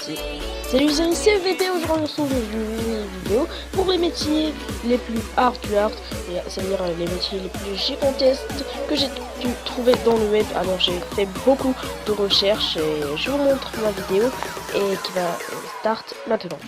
Salut les amis, c'est VT, aujourd'hui on se retrouve dans une vidéo pour les métiers les plus hard to hard, c'est-à-dire les métiers les plus gigantesques que j'ai pu trouver dans le web. Alors j'ai fait beaucoup de recherches et je vous montre ma vidéo et qui va start maintenant.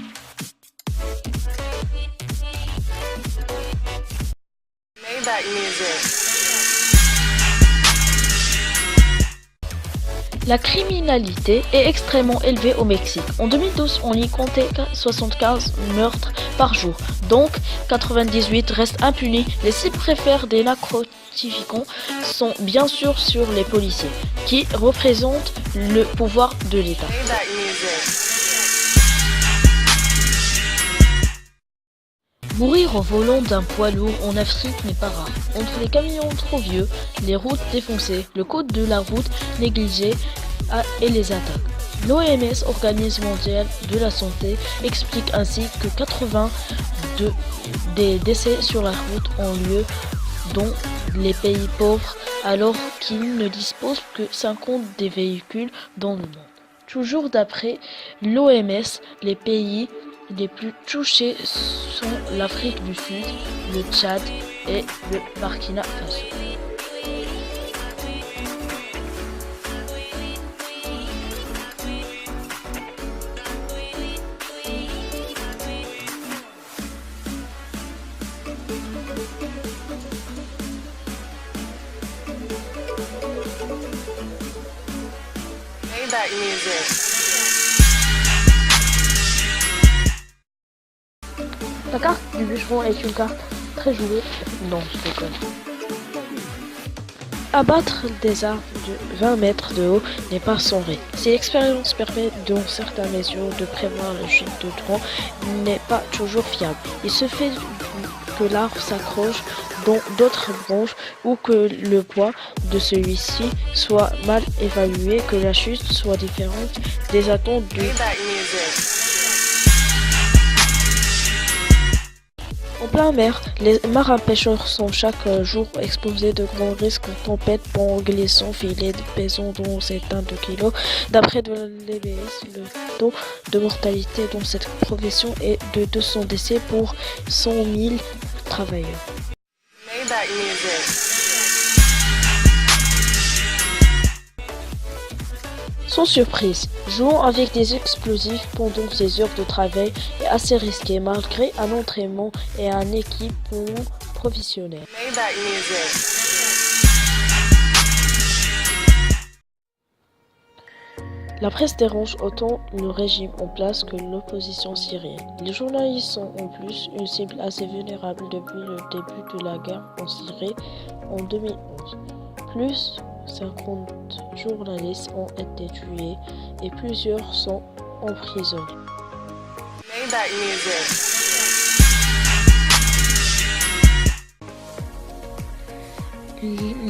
La criminalité est extrêmement élevée au Mexique. En 2012, on y comptait 75 meurtres par jour, donc 98 restent impunis. Les cibles préférées des narcotrafiquants sont bien sûr sur les policiers, qui représentent le pouvoir de l'État. Mourir au volant d'un poids lourd en Afrique n'est pas rare. Entre les camions trop vieux, les routes défoncées, le code de la route négligé et les attaques. L'OMS, Organisme mondial de la santé, explique ainsi que 80 des décès sur la route ont lieu dans les pays pauvres alors qu'ils ne disposent que 50 des véhicules dans le monde. Toujours d'après l'OMS, les pays les plus touchés sont l'Afrique du Sud, le Tchad et le Burkina Faso. La carte du bûcheron est une carte très jouée. Non, je déconne. Abattre des arbres de 20 mètres de haut n'est pas sans risque. Si l'expérience permet dans certaines mesures de prévoir la chute de tronc, n'est pas toujours fiable. Il se fait que l'arbre s'accroche dans d'autres branches ou que le poids de celui-ci soit mal évalué, que la chute soit différente des attentes du... En plein mer, les marins-pêcheurs sont chaque jour exposés de grands risques de tempêtes, ponts glissants, filets pesant dont c'est 2 kg. D'après de l'EBS, le taux de mortalité dans cette profession est de 200 décès pour 100 000 travailleurs. Sans surprise, jouant avec des explosifs pendant ces heures de travail est assez risqué malgré un entraînement et un équipement professionnel. La presse dérange autant le régime en place que l'opposition syrienne. Les journalistes sont en plus une cible assez vulnérable depuis le début de la guerre en Syrie en 2011. Plus 50 journalistes ont été tués et plusieurs sont emprisonnés.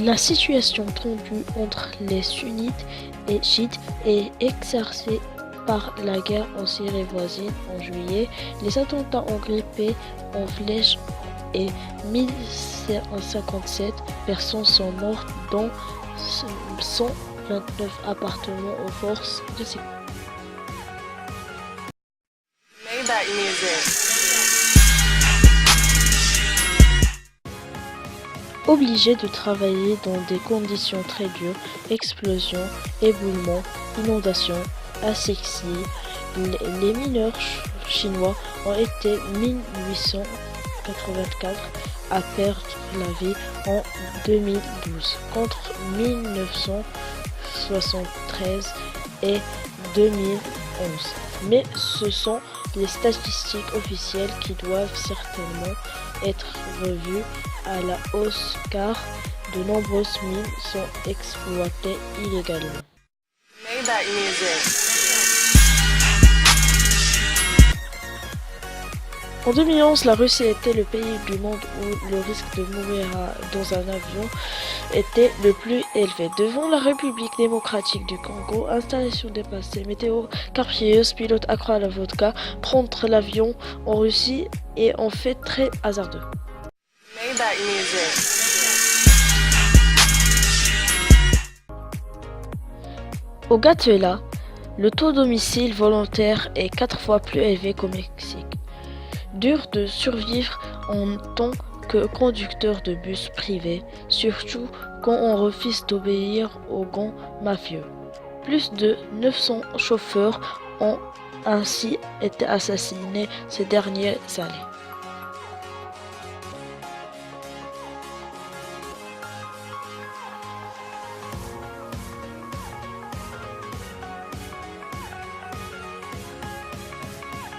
La situation tendue entre les sunnites et chiites est exercée par la guerre en Syrie voisine en juillet. Les attentats ont grippé en flèche et 1157 personnes sont mortes dont 129 appartenant aux forces de sécurité. Obligés de travailler dans des conditions très dures, explosions, éboulements, inondations, asphyxie, les mineurs chinois ont été 1884 à perdre la vie en 2012 contre 1973 et 2011. Mais ce sont les statistiques officielles qui doivent certainement être revues à la hausse car de nombreuses mines sont exploitées illégalement. En 2011, la Russie était le pays du monde où le risque de mourir dans un avion était le plus élevé. Devant la République démocratique du Congo, installation dépassée, météo capricieuse, pilote accro à la vodka, prendre l'avion en Russie est en fait très hasardeux. Au Guatemala, Le taux d'homicide volontaire est 4 fois plus élevé qu'au Mexique. Dur de survivre en tant que conducteur de bus privé, surtout quand on refuse d'obéir aux gangs mafieux. Plus de 900 chauffeurs ont ainsi été assassinés ces dernières années.